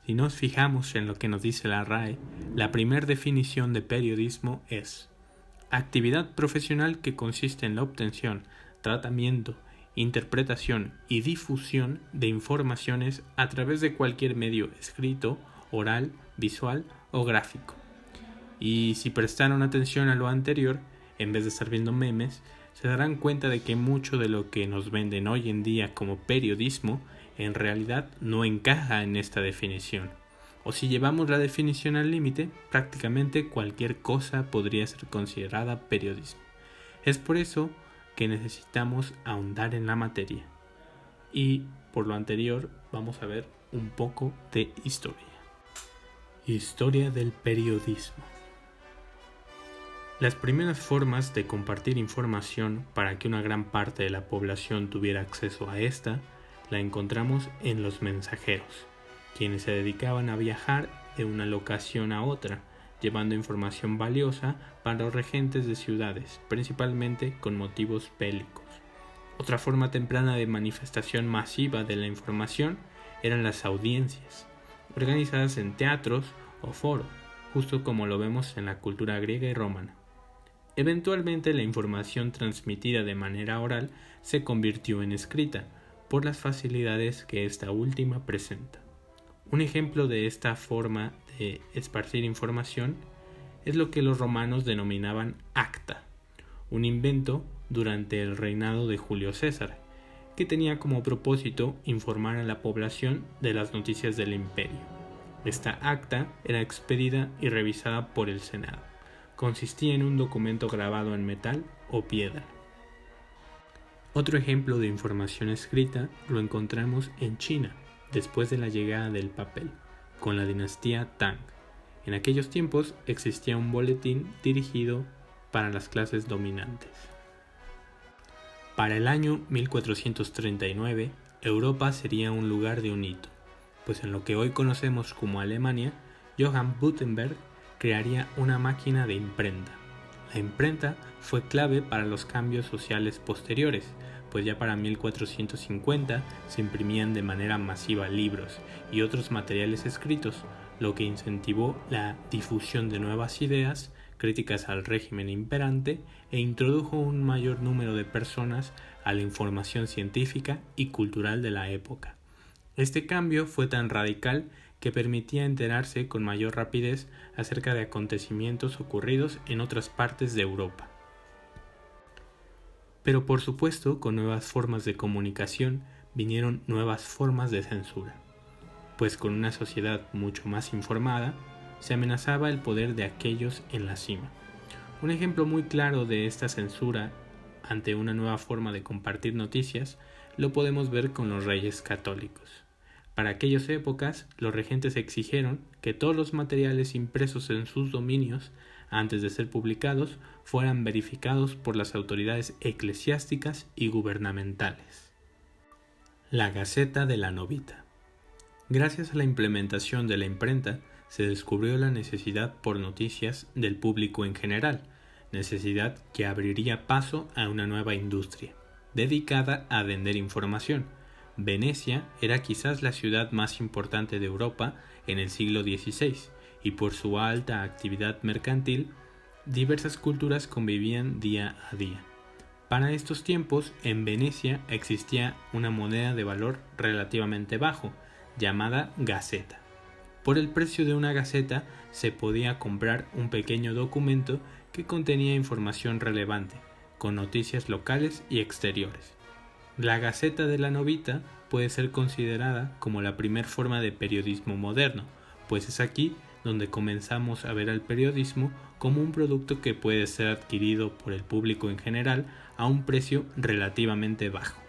Si nos fijamos en lo que nos dice la RAE, la primera definición de periodismo es actividad profesional que consiste en la obtención, tratamiento, interpretación y difusión de informaciones a través de cualquier medio escrito, oral, visual o gráfico. Y si prestaron atención a lo anterior, en vez de estar viendo memes, se darán cuenta de que mucho de lo que nos venden hoy en día como periodismo en realidad no encaja en esta definición. O si llevamos la definición al límite, prácticamente cualquier cosa podría ser considerada periodismo. Es por eso que necesitamos ahondar en la materia. Y por lo anterior vamos a ver un poco de historia. Historia del periodismo. Las primeras formas de compartir información para que una gran parte de la población tuviera acceso a esta, la encontramos en los mensajeros, quienes se dedicaban a viajar de una locación a otra, llevando información valiosa para los regentes de ciudades, principalmente con motivos bélicos. Otra forma temprana de manifestación masiva de la información eran las audiencias, organizadas en teatros o foros, justo como lo vemos en la cultura griega y romana. Eventualmente la información transmitida de manera oral se convirtió en escrita, por las facilidades que esta última presenta. Un ejemplo de esta forma de esparcir información es lo que los romanos denominaban acta, un invento durante el reinado de Julio César, que tenía como propósito informar a la población de las noticias del imperio. Esta acta era expedida y revisada por el Senado. Consistía en un documento grabado en metal o piedra. Otro ejemplo de información escrita lo encontramos en China, después de la llegada del papel, con la dinastía Tang. En aquellos tiempos existía un boletín dirigido para las clases dominantes. Para el año 1439, Europa sería un lugar de un hito, pues en lo que hoy conocemos como Alemania, Johann Gutenberg crearía una máquina de imprenta. La imprenta fue clave para los cambios sociales posteriores, pues ya para 1450 se imprimían de manera masiva libros y otros materiales escritos, lo que incentivó la difusión de nuevas ideas críticas al régimen imperante e introdujo un mayor número de personas a la información científica y cultural de la época. Este cambio fue tan radical que permitía enterarse con mayor rapidez acerca de acontecimientos ocurridos en otras partes de Europa. Pero por supuesto, con nuevas formas de comunicación vinieron nuevas formas de censura, pues con una sociedad mucho más informada, se amenazaba el poder de aquellos en la cima. Un ejemplo muy claro de esta censura ante una nueva forma de compartir noticias lo podemos ver con los reyes católicos. Para aquellas épocas, los regentes exigieron que todos los materiales impresos en sus dominios, antes de ser publicados, fueran verificados por las autoridades eclesiásticas y gubernamentales. La Gaceta de la Novita. Gracias a la implementación de la imprenta, se descubrió la necesidad por noticias del público en general, necesidad que abriría paso a una nueva industria, dedicada a vender información. Venecia era quizás la ciudad más importante de Europa en el siglo XVI, y por su alta actividad mercantil, diversas culturas convivían día a día. Para estos tiempos, en Venecia existía una moneda de valor relativamente bajo, llamada gaceta. Por el precio de una gaceta se podía comprar un pequeño documento que contenía información relevante, con noticias locales y exteriores. La Gaceta de la Novita puede ser considerada como la primer forma de periodismo moderno, pues es aquí donde comenzamos a ver al periodismo como un producto que puede ser adquirido por el público en general a un precio relativamente bajo.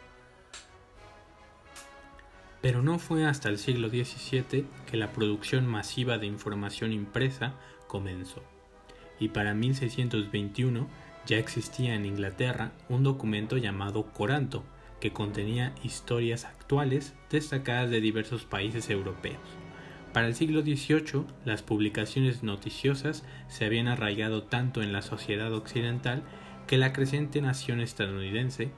Pero no fue hasta el siglo XVII que la producción masiva de información impresa comenzó, y para 1621 ya existía en Inglaterra un documento llamado Coranto, que contenía historias actuales destacadas de diversos países europeos. Para el siglo XVIII, las publicaciones noticiosas se habían arraigado tanto en la sociedad occidental que la creciente nación estadounidense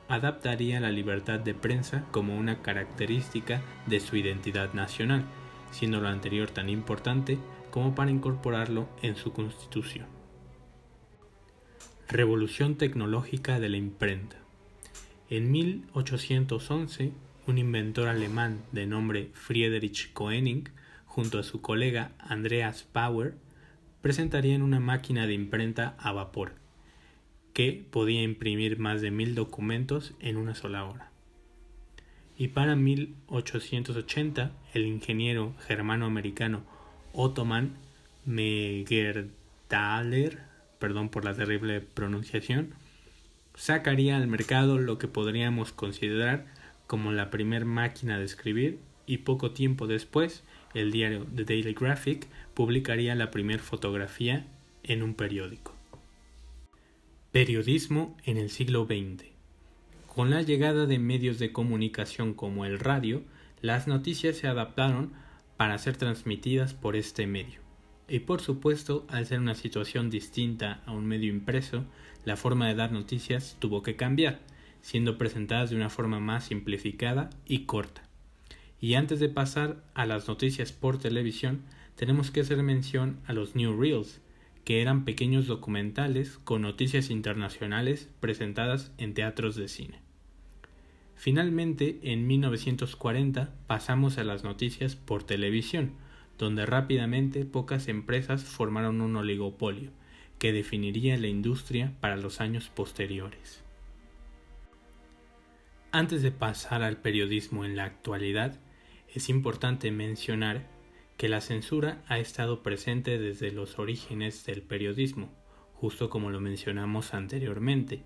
adaptaría la libertad de prensa como una característica de su identidad nacional, siendo lo anterior tan importante como para incorporarlo en su constitución. Revolución tecnológica de la imprenta. En 1811, un inventor alemán de nombre Friedrich Koenig, junto a su colega Andreas Bauer, presentarían una máquina de imprenta a vapor, que podía imprimir más de 1000 documentos en una sola hora. Y para 1880, el ingeniero germano-americano Ottoman Meggerthaler, perdón por la terrible pronunciación, sacaría al mercado lo que podríamos considerar como la primer máquina de escribir, y poco tiempo después el diario The Daily Graphic publicaría la primera fotografía en un periódico. Periodismo en el siglo XX. Con la llegada de medios de comunicación como el radio, las noticias se adaptaron para ser transmitidas por este medio. Y por supuesto, al ser una situación distinta a un medio impreso, la forma de dar noticias tuvo que cambiar, siendo presentadas de una forma más simplificada y corta. Y antes de pasar a las noticias por televisión, tenemos que hacer mención a los newsreels, que eran pequeños documentales con noticias internacionales presentadas en teatros de cine. Finalmente, en 1940 pasamos a las noticias por televisión, donde rápidamente pocas empresas formaron un oligopolio, que definiría la industria para los años posteriores. Antes de pasar al periodismo en la actualidad, es importante mencionar que la censura ha estado presente desde los orígenes del periodismo, justo como lo mencionamos anteriormente,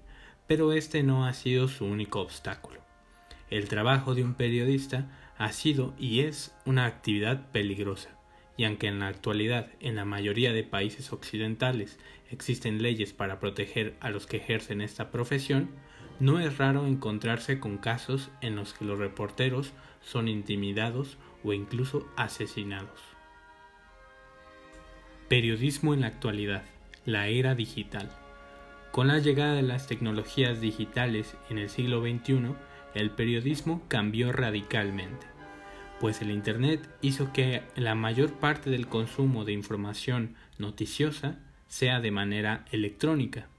pero este no ha sido su único obstáculo. El trabajo de un periodista ha sido y es una actividad peligrosa, y aunque en la actualidad en la mayoría de países occidentales existen leyes para proteger a los que ejercen esta profesión, no es raro encontrarse con casos en los que los reporteros son intimidados o incluso asesinados. Periodismo en la actualidad, la era digital. Con la llegada de las tecnologías digitales en el siglo XXI, el periodismo cambió radicalmente, pues el Internet hizo que la mayor parte del consumo de información noticiosa sea de manera electrónica.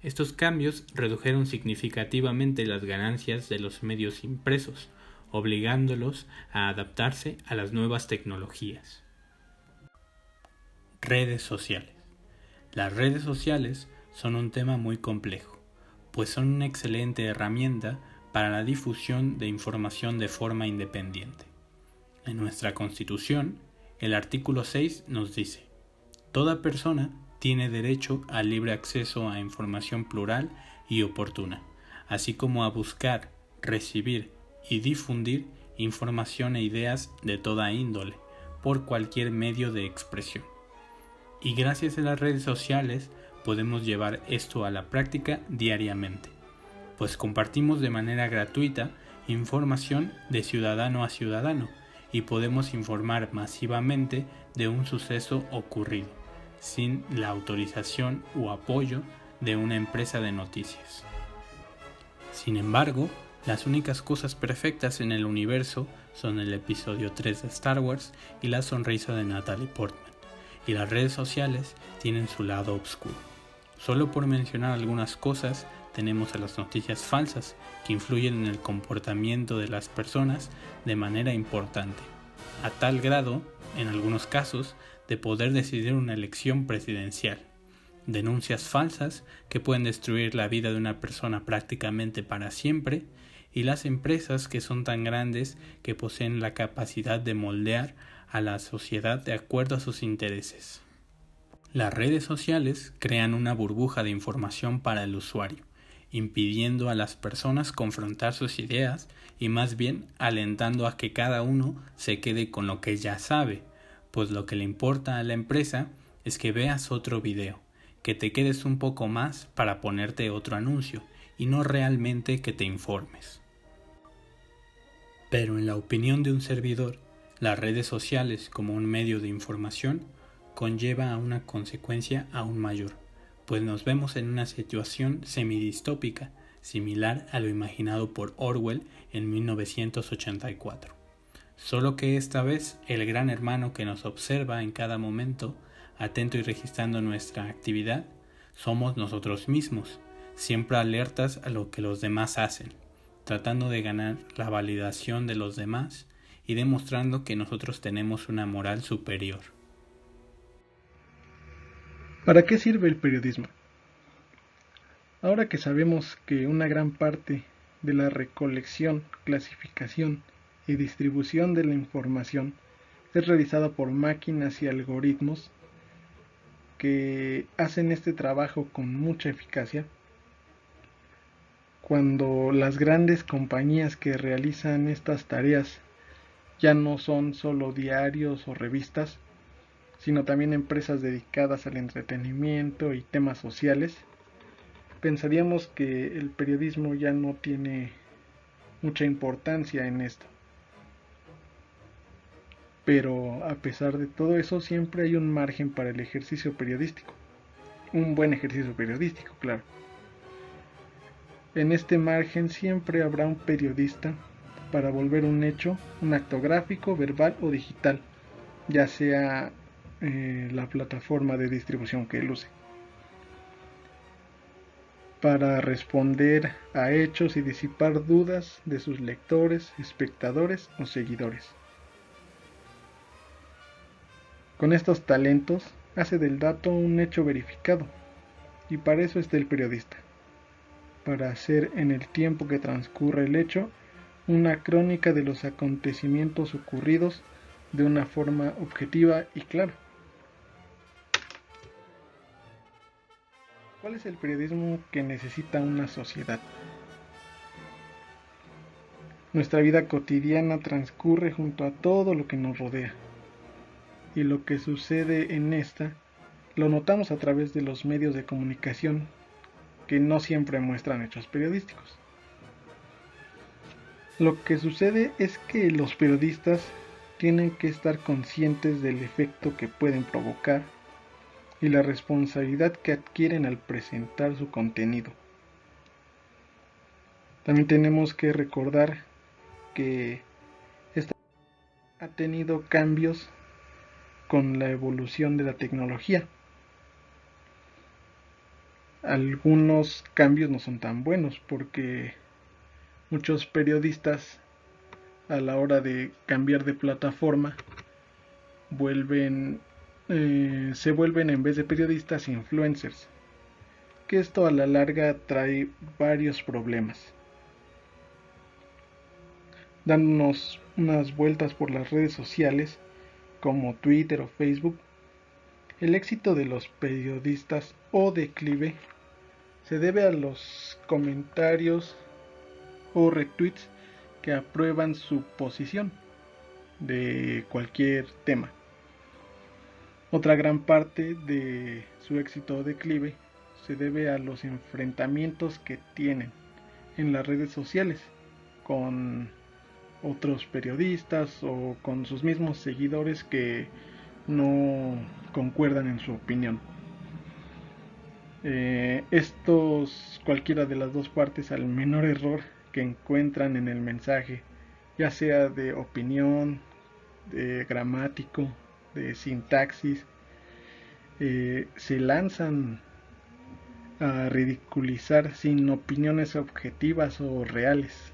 Estos cambios redujeron significativamente las ganancias de los medios impresos, obligándolos a adaptarse a las nuevas tecnologías. Redes sociales. Las redes sociales son un tema muy complejo, pues son una excelente herramienta para la difusión de información de forma independiente. En nuestra Constitución, el artículo 6 nos dice: toda persona tiene derecho al libre acceso a información plural y oportuna, así como a buscar, recibir y difundir información e ideas de toda índole, por cualquier medio de expresión. Y gracias a las redes sociales podemos llevar esto a la práctica diariamente, pues compartimos de manera gratuita información de ciudadano a ciudadano y podemos informar masivamente de un suceso ocurrido, sin la autorización o apoyo de una empresa de noticias. Sin embargo, las únicas cosas perfectas en el universo son el episodio 3 de Star Wars y la sonrisa de Natalie Portman, y las redes sociales tienen su lado oscuro. Solo por mencionar algunas cosas, tenemos a las noticias falsas, que influyen en el comportamiento de las personas de manera importante, a tal grado, en algunos casos, de poder decidir una elección presidencial. Denuncias falsas que pueden destruir la vida de una persona prácticamente para siempre, y las empresas que son tan grandes que poseen la capacidad de moldear a la sociedad de acuerdo a sus intereses. Las redes sociales crean una burbuja de información para el usuario, impidiendo a las personas confrontar sus ideas y más bien alentando a que cada uno se quede con lo que ya sabe, pues lo que le importa a la empresa es que veas otro video, que te quedes un poco más para ponerte otro anuncio y no realmente que te informes. Pero en la opinión de un servidor, las redes sociales como un medio de información conlleva a una consecuencia aún mayor, pues nos vemos en una situación semidistópica, similar a lo imaginado por Orwell en 1984. Solo que esta vez el gran hermano que nos observa en cada momento, atento y registrando nuestra actividad, somos nosotros mismos, siempre alertas a lo que los demás hacen, tratando de ganar la validación de los demás y demostrando que nosotros tenemos una moral superior. ¿Para qué sirve el periodismo? Ahora que sabemos que una gran parte de la recolección, clasificación y distribución de la información es realizada por máquinas y algoritmos que hacen este trabajo con mucha eficacia, cuando las grandes compañías que realizan estas tareas ya no son solo diarios o revistas, sino también empresas dedicadas al entretenimiento y temas sociales, pensaríamos que el periodismo ya no tiene mucha importancia en esto. Pero a pesar de todo eso, siempre hay un margen para el ejercicio periodístico. Un buen ejercicio periodístico, claro. En este margen siempre habrá un periodista para volver un hecho, un acto gráfico, verbal o digital, ya sea la plataforma de distribución que él use, para responder a hechos y disipar dudas de sus lectores, espectadores o seguidores. Con estos talentos hace del dato un hecho verificado, y para eso está el periodista, para hacer en el tiempo que transcurre el hecho una crónica de los acontecimientos ocurridos de una forma objetiva y clara. ¿Cuál es el periodismo que necesita una sociedad? Nuestra vida cotidiana transcurre junto a todo lo que nos rodea, y lo que sucede en esta lo notamos a través de los medios de comunicación que no siempre muestran hechos periodísticos. Lo que sucede es que los periodistas tienen que estar conscientes del efecto que pueden provocar y la responsabilidad que adquieren al presentar su contenido. También tenemos que recordar que esta ha tenido cambios con la evolución de la tecnología. Algunos cambios no son tan buenos porque muchos periodistas, a la hora de cambiar de plataforma, se vuelven, en vez de periodistas, influencers, que esto a la larga trae varios problemas. Dándonos unas vueltas por las redes sociales como Twitter o Facebook, el éxito de los periodistas o declive se debe a los comentarios o retweets que aprueban su posición de cualquier tema. Otra gran parte de su éxito o declive se debe a los enfrentamientos que tienen en las redes sociales con otros periodistas o con sus mismos seguidores que no concuerdan en su opinión. Cualquiera de las dos partes, al menor error que encuentran en el mensaje, ya sea de opinión, de gramático, de sintaxis, se lanzan a ridiculizar sin opiniones objetivas o reales.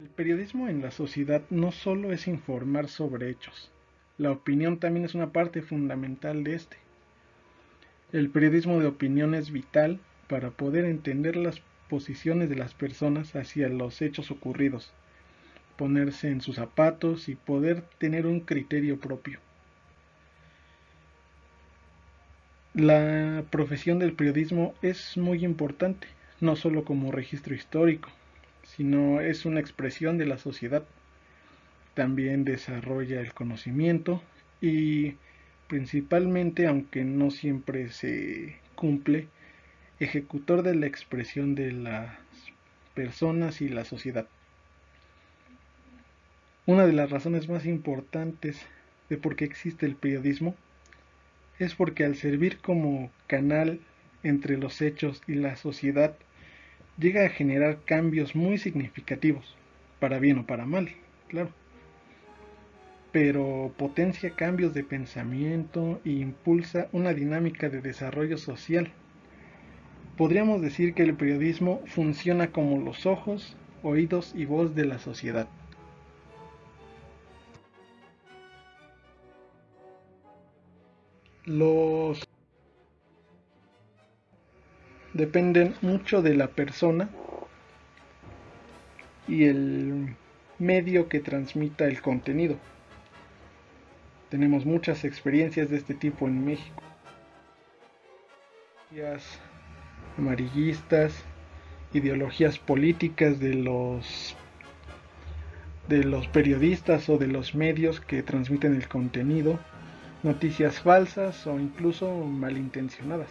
El periodismo en la sociedad no solo es informar sobre hechos, la opinión también es una parte fundamental de este. El periodismo de opinión es vital para poder entender las posiciones de las personas hacia los hechos ocurridos, ponerse en sus zapatos y poder tener un criterio propio. La profesión del periodismo es muy importante, no solo como registro histórico, sino es una expresión de la sociedad. También desarrolla el conocimiento y principalmente, aunque no siempre se cumple, ejecutor de la expresión de las personas y la sociedad. Una de las razones más importantes de por qué existe el periodismo es porque al servir como canal entre los hechos y la sociedad, llega a generar cambios muy significativos, para bien o para mal, claro, pero potencia cambios de pensamiento e impulsa una dinámica de desarrollo social. Podríamos decir que el periodismo funciona como los ojos, oídos y voz de la sociedad. Los dependen mucho de la persona y el medio que transmita el contenido. Tenemos muchas experiencias de este tipo en México. Ideologías amarillistas, ideologías políticas de los periodistas o de los medios que transmiten el contenido, noticias falsas o incluso malintencionadas.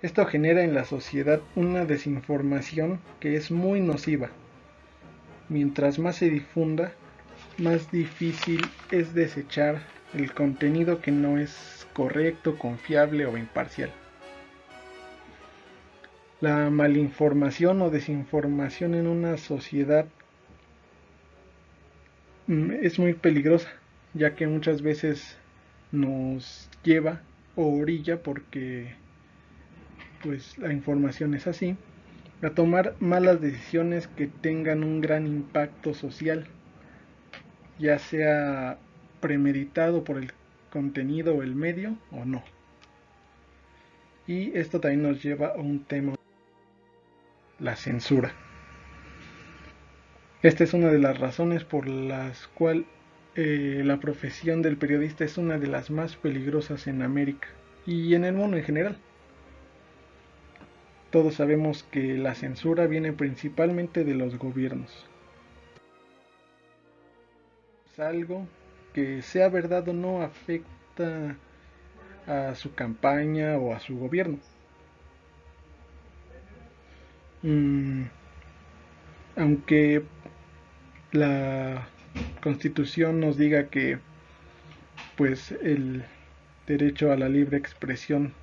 Esto genera en la sociedad una desinformación que es muy nociva. Mientras más se difunda, más difícil es desechar el contenido que no es correcto, confiable o imparcial. La malinformación o desinformación en una sociedad es muy peligrosa, ya que muchas veces nos lleva o orilla, porque pues la información es así, a tomar malas decisiones que tengan un gran impacto social, ya sea premeditado por el contenido o el medio o no. Y esto también nos lleva a un tema: la censura. Esta es una de las razones por las cuales la profesión del periodista es una de las más peligrosas en América y en el mundo en general. Todos sabemos que la censura viene principalmente de los gobiernos. Es algo que, sea verdad o no, afecta a su campaña o a su gobierno. Aunque la Constitución nos diga que pues el derecho a la libre expresión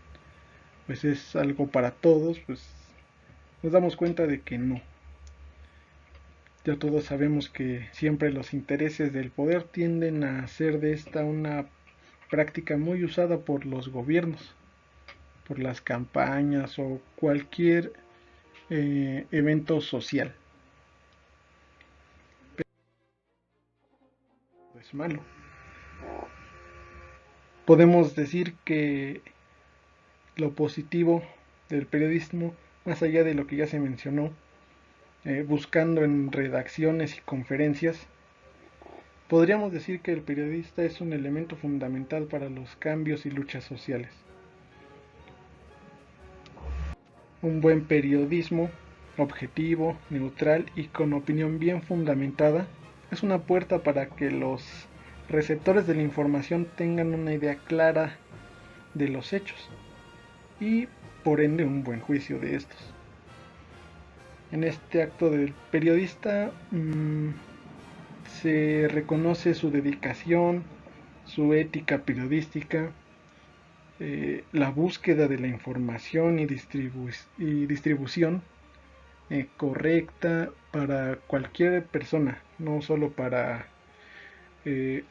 pues es algo para todos, pues nos damos cuenta de que no. Ya todos sabemos que siempre los intereses del poder tienden a hacer de esta una práctica muy usada por los gobiernos, por las campañas o cualquier evento social. Pero es malo. Podemos decir que lo positivo del periodismo, más allá de lo que ya se mencionó, buscando en redacciones y conferencias, podríamos decir que el periodista es un elemento fundamental para los cambios y luchas sociales. Un buen periodismo, objetivo, neutral y con opinión bien fundamentada, es una puerta para que los receptores de la información tengan una idea clara de los hechos y por ende un buen juicio de estos. En este acto del periodista se reconoce su dedicación, su ética periodística, la búsqueda de la información y distribución correcta para cualquier persona, no solo para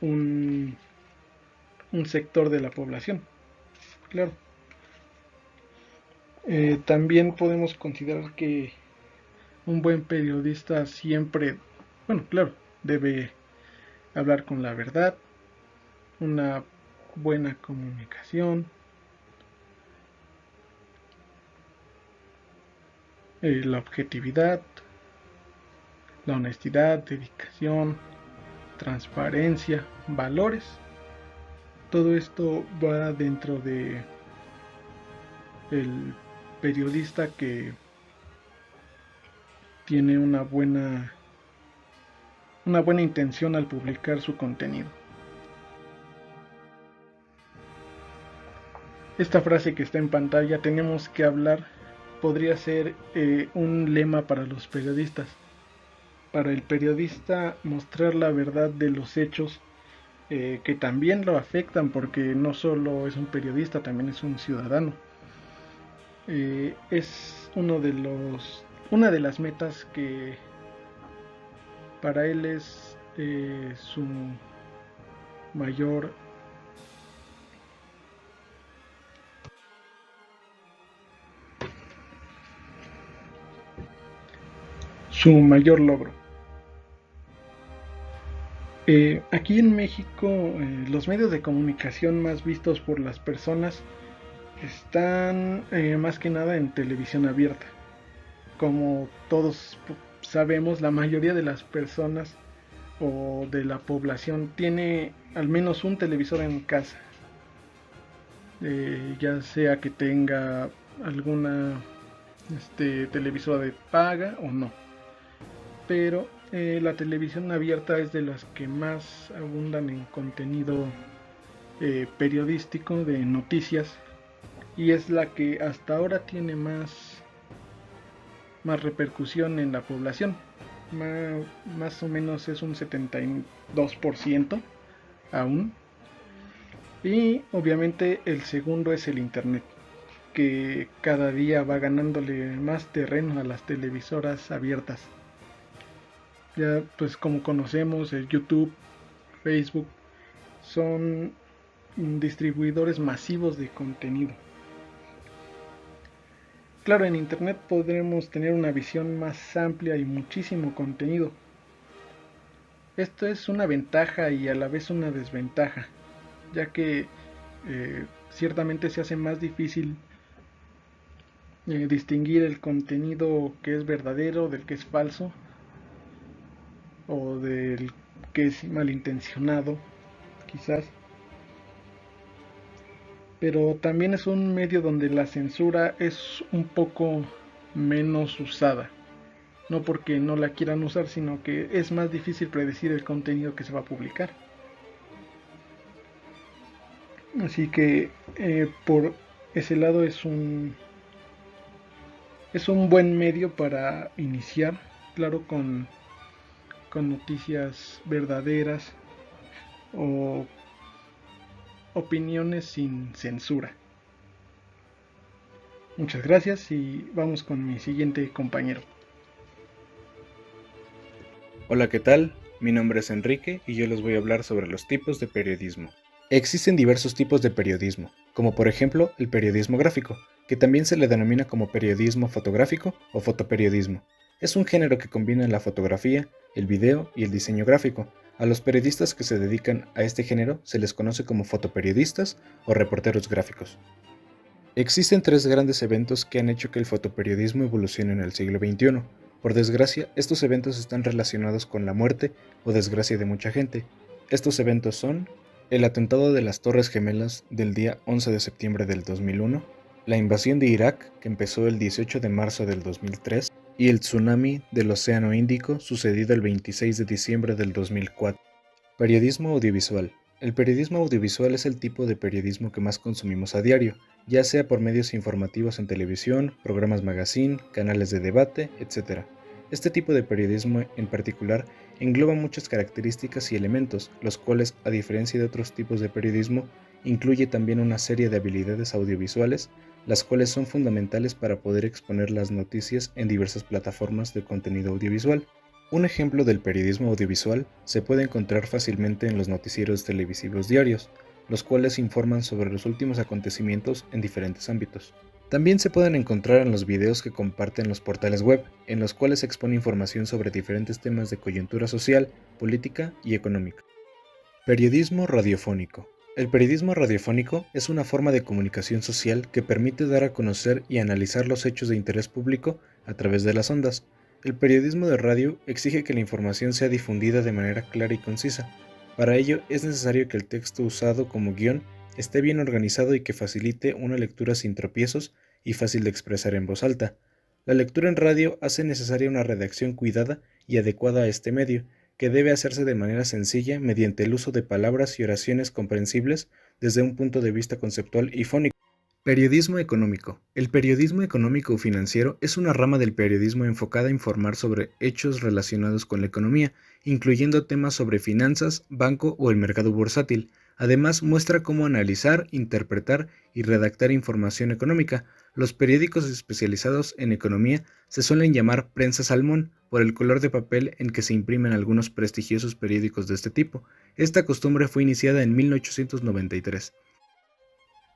un sector de la población. Claro. También podemos considerar que un buen periodista siempre, bueno, claro, debe hablar con la verdad, una buena comunicación, la objetividad, la honestidad, dedicación, transparencia, valores. Todo esto va dentro de el periodista que tiene una buena intención al publicar su contenido. Esta frase que está en pantalla, tenemos que hablar, podría ser un lema para los periodistas. Para el periodista, mostrar la verdad de los hechos que también lo afectan, porque no solo es un periodista, también es un ciudadano. es una de las metas que para él es su mayor logro. Aquí en México, los medios de comunicación más vistos por las personas están más que nada en televisión abierta. Como todos sabemos, la mayoría de las personas o de la población tiene al menos un televisor en casa. Ya sea que tenga alguna televisora de paga o no. Pero la televisión abierta es de las que más abundan en contenido periodístico de noticias, y es la que hasta ahora tiene más repercusión en la población. Más o menos es un 72% aún. Y obviamente el segundo es el internet, que cada día va ganándole más terreno a las televisoras abiertas. Ya pues como conocemos, el YouTube, Facebook son distribuidores masivos de contenido. Claro, en internet podremos tener una visión más amplia y muchísimo contenido. Esto es una ventaja y a la vez una desventaja, ya que ciertamente se hace más difícil distinguir el contenido que es verdadero del que es falso, o del que es malintencionado, quizás. Pero también es un medio donde la censura es un poco menos usada. No porque no la quieran usar, sino que es más difícil predecir el contenido que se va a publicar. Así que por ese lado es un buen medio para iniciar, claro, con noticias verdaderas o opiniones sin censura. Muchas gracias y vamos con mi siguiente compañero. Hola, ¿qué tal? Mi nombre es Enrique y yo les voy a hablar sobre los tipos de periodismo. Existen diversos tipos de periodismo, como por ejemplo el periodismo gráfico, que también se le denomina como periodismo fotográfico o fotoperiodismo. Es un género que combina la fotografía, el video y el diseño gráfico. A los periodistas que se dedican a este género se les conoce como fotoperiodistas o reporteros gráficos. Existen tres grandes eventos que han hecho que el fotoperiodismo evolucione en el siglo XXI. Por desgracia, estos eventos están relacionados con la muerte o desgracia de mucha gente. Estos eventos son el atentado de las Torres Gemelas del día 11 de septiembre del 2001, la invasión de Irak, que empezó el 18 de marzo del 2003, y el tsunami del Océano Índico, sucedido el 26 de diciembre del 2004. Periodismo audiovisual. El periodismo audiovisual es el tipo de periodismo que más consumimos a diario, ya sea por medios informativos en televisión, programas magazine, canales de debate, etc. Este tipo de periodismo en particular engloba muchas características y elementos, los cuales, a diferencia de otros tipos de periodismo, incluye también una serie de habilidades audiovisuales, las cuales son fundamentales para poder exponer las noticias en diversas plataformas de contenido audiovisual. Un ejemplo del periodismo audiovisual se puede encontrar fácilmente en los noticieros televisivos diarios, los cuales informan sobre los últimos acontecimientos en diferentes ámbitos. También se pueden encontrar en los videos que comparten los portales web, en los cuales se expone información sobre diferentes temas de coyuntura social, política y económica. Periodismo radiofónico. El periodismo radiofónico es una forma de comunicación social que permite dar a conocer y analizar los hechos de interés público a través de las ondas. El periodismo de radio exige que la información sea difundida de manera clara y concisa. Para ello es necesario que el texto usado como guión esté bien organizado y que facilite una lectura sin tropiezos y fácil de expresar en voz alta. La lectura en radio hace necesaria una redacción cuidada y adecuada a este medio, que debe hacerse de manera sencilla mediante el uso de palabras y oraciones comprensibles desde un punto de vista conceptual y fónico. Periodismo económico. El periodismo económico o financiero es una rama del periodismo enfocada a informar sobre hechos relacionados con la economía, incluyendo temas sobre finanzas, banco o el mercado bursátil, Además, muestra cómo analizar, interpretar y redactar información económica. Los periódicos especializados en economía se suelen llamar prensa salmón por el color de papel en que se imprimen algunos prestigiosos periódicos de este tipo. Esta costumbre fue iniciada en 1893.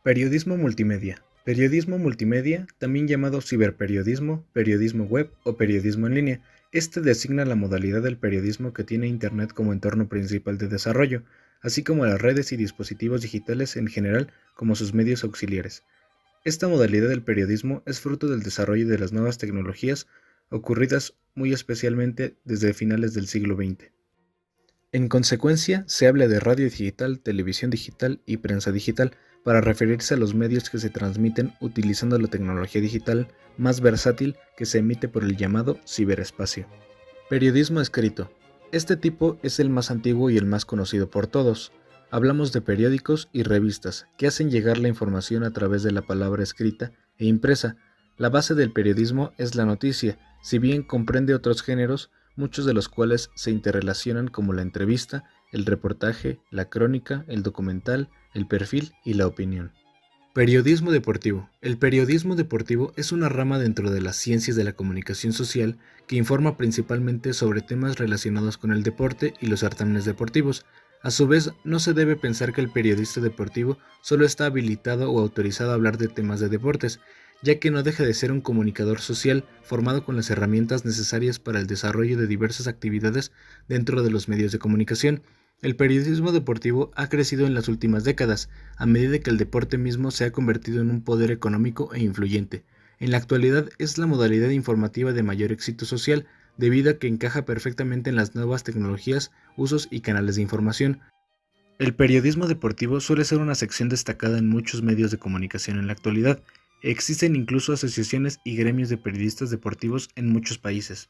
Periodismo multimedia. Periodismo multimedia, también llamado ciberperiodismo, periodismo web o periodismo en línea. Este designa la modalidad del periodismo que tiene Internet como entorno principal de desarrollo, así como las redes y dispositivos digitales en general como sus medios auxiliares. Esta modalidad del periodismo es fruto del desarrollo de las nuevas tecnologías ocurridas muy especialmente desde finales del siglo XX. En consecuencia, se habla de radio digital, televisión digital y prensa digital para referirse a los medios que se transmiten utilizando la tecnología digital más versátil que se emite por el llamado ciberespacio. Periodismo escrito. Este tipo es el más antiguo y el más conocido por todos. Hablamos de periódicos y revistas que hacen llegar la información a través de la palabra escrita e impresa. La base del periodismo es la noticia, si bien comprende otros géneros, muchos de los cuales se interrelacionan como la entrevista, el reportaje, la crónica, el documental, el perfil y la opinión. Periodismo deportivo. El periodismo deportivo es una rama dentro de las ciencias de la comunicación social que informa principalmente sobre temas relacionados con el deporte y los certámenes deportivos. A su vez, no se debe pensar que el periodista deportivo solo está habilitado o autorizado a hablar de temas de deportes, ya que no deja de ser un comunicador social formado con las herramientas necesarias para el desarrollo de diversas actividades dentro de los medios de comunicación. El periodismo deportivo ha crecido en las últimas décadas, a medida que el deporte mismo se ha convertido en un poder económico e influyente. En la actualidad es la modalidad informativa de mayor éxito social, debido a que encaja perfectamente en las nuevas tecnologías, usos y canales de información. El periodismo deportivo suele ser una sección destacada en muchos medios de comunicación en la actualidad. Existen incluso asociaciones y gremios de periodistas deportivos en muchos países.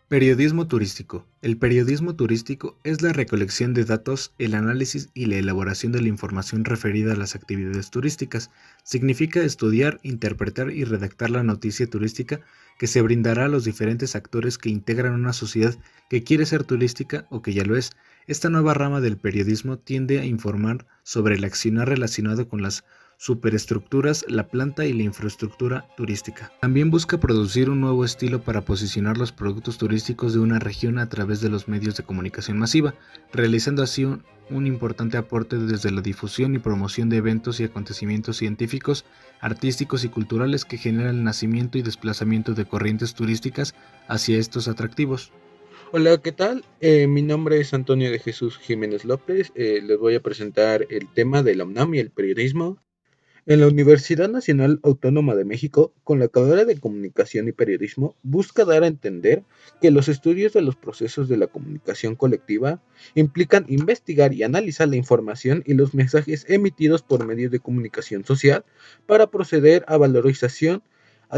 Periodismo turístico. El periodismo turístico es la recolección de datos, el análisis y la elaboración de la información referida a las actividades turísticas. Significa estudiar, interpretar y redactar la noticia turística que se brindará a los diferentes actores que integran una sociedad que quiere ser turística o que ya lo es. Esta nueva rama del periodismo tiende a informar sobre el accionar relacionado con las superestructuras, la planta y la infraestructura turística. También busca producir un nuevo estilo para posicionar los productos turísticos de una región a través de los medios de comunicación masiva, realizando así un importante aporte desde la difusión y promoción de eventos y acontecimientos científicos, artísticos y culturales que generan el nacimiento y desplazamiento de corrientes turísticas hacia estos atractivos. Hola, ¿qué tal? Mi nombre es Antonio de Jesús Jiménez López. Les voy a presentar el tema de la UNAM y el periodismo. En la Universidad Nacional Autónoma de México, con la carrera de Comunicación y Periodismo, busca dar a entender que los estudios de los procesos de la comunicación colectiva implican investigar y analizar la información y los mensajes emitidos por medios de comunicación social para proceder a valorización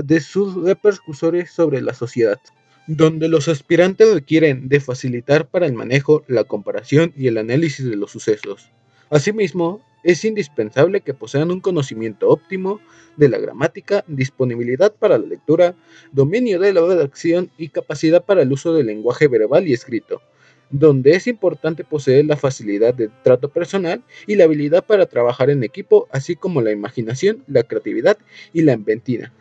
de sus repercusiones sobre la sociedad, donde los aspirantes requieren de facilitar para el manejo, la comparación y el análisis de los sucesos. Asimismo, es indispensable que posean un conocimiento óptimo de la gramática, disponibilidad para la lectura, dominio de la redacción y capacidad para el uso del lenguaje verbal y escrito, donde es importante poseer la facilidad de trato personal y la habilidad para trabajar en equipo, así como la imaginación, la creatividad y la inventiva.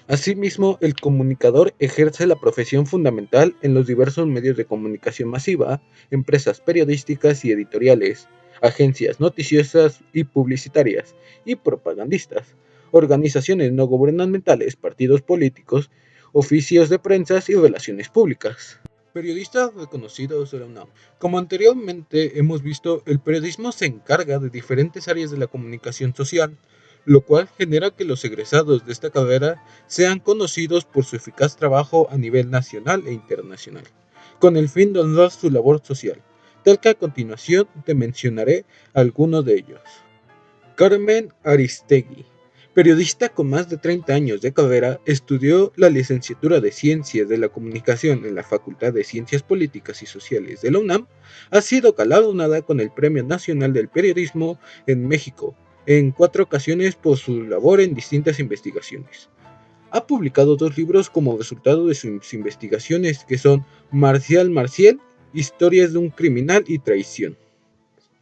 Asimismo, el comunicador ejerce la profesión fundamental en los diversos medios de comunicación masiva, empresas periodísticas y editoriales, agencias noticiosas y publicitarias y propagandistas, organizaciones no gubernamentales, partidos políticos, oficios de prensa y relaciones públicas. Periodistas reconocidos de la UNAM. Como anteriormente hemos visto, el periodismo se encarga de diferentes áreas de la comunicación social, lo cual genera que los egresados de esta carrera sean conocidos por su eficaz trabajo a nivel nacional e internacional, con el fin de honrar su labor social, tal que a continuación te mencionaré algunos de ellos. Carmen Aristegui, periodista con más de 30 años de carrera, estudió la licenciatura de Ciencias de la Comunicación en la Facultad de Ciencias Políticas y Sociales de la UNAM. Ha sido galardonada con el Premio Nacional del Periodismo en México en 4 ocasiones por su labor en distintas investigaciones. Ha publicado 2 libros como resultado de sus investigaciones, que son Marcial Maciel, Historias de un criminal y traición.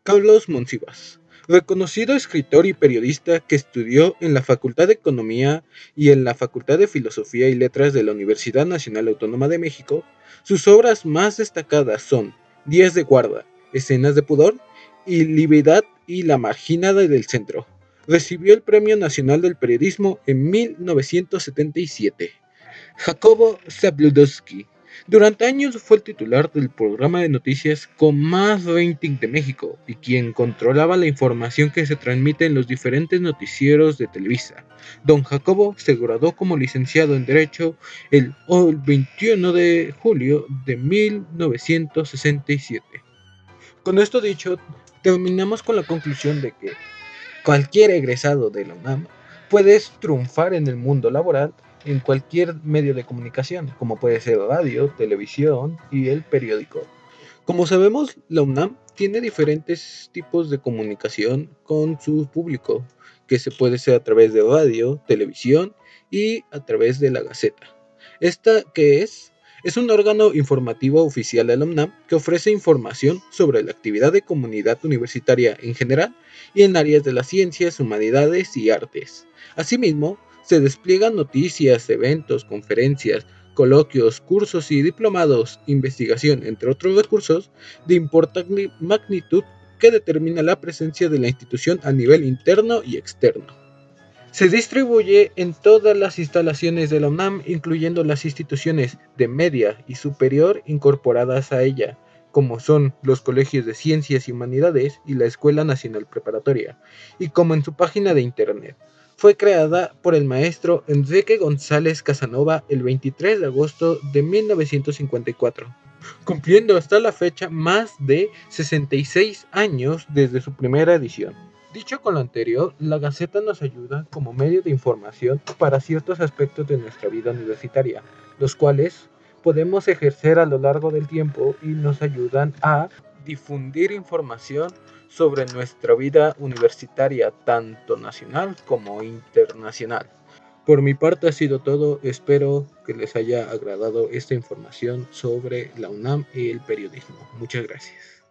Carlos Monsivas, reconocido escritor y periodista que estudió en la Facultad de Economía y en la Facultad de Filosofía y Letras de la Universidad Nacional Autónoma de México. Sus obras más destacadas son Días de guarda, Escenas de pudor y Lividad y la marginada del centro. Recibió el Premio Nacional del Periodismo en 1977. Jacobo Zabludowski. Durante años fue el titular del programa de noticias con más rating de México y quien controlaba la información que se transmite en los diferentes noticieros de Televisa. Don Jacobo se graduó como licenciado en Derecho el 21 de julio de 1967. Con esto dicho, terminamos con la conclusión de que cualquier egresado de la UNAM puede triunfar en el mundo laboral en cualquier medio de comunicación, como puede ser radio, televisión y el periódico. Como sabemos, la UNAM tiene diferentes tipos de comunicación con su público, que se puede hacer a través de radio, televisión y a través de la Gaceta. Esta que es un órgano informativo oficial de la UNAM que ofrece información sobre la actividad de comunidad universitaria en general y en áreas de las ciencias, humanidades y artes. Asimismo, se despliegan noticias, eventos, conferencias, coloquios, cursos y diplomados, investigación, entre otros recursos de importante magnitud que determina la presencia de la institución a nivel interno y externo. Se distribuye en todas las instalaciones de la UNAM, incluyendo las instituciones de media y superior incorporadas a ella, como son los colegios de Ciencias y Humanidades y la Escuela Nacional Preparatoria, y como en su página de internet. Fue creada por el maestro Enrique González Casanova el 23 de agosto de 1954, cumpliendo hasta la fecha más de 66 años desde su primera edición. Dicho con lo anterior, la Gaceta nos ayuda como medio de información para ciertos aspectos de nuestra vida universitaria, los cuales podemos ejercer a lo largo del tiempo y nos ayudan a difundir información sobre nuestra vida universitaria, tanto nacional como internacional. Por mi parte ha sido todo, espero que les haya agradado esta información sobre la UNAM y el periodismo. Muchas gracias.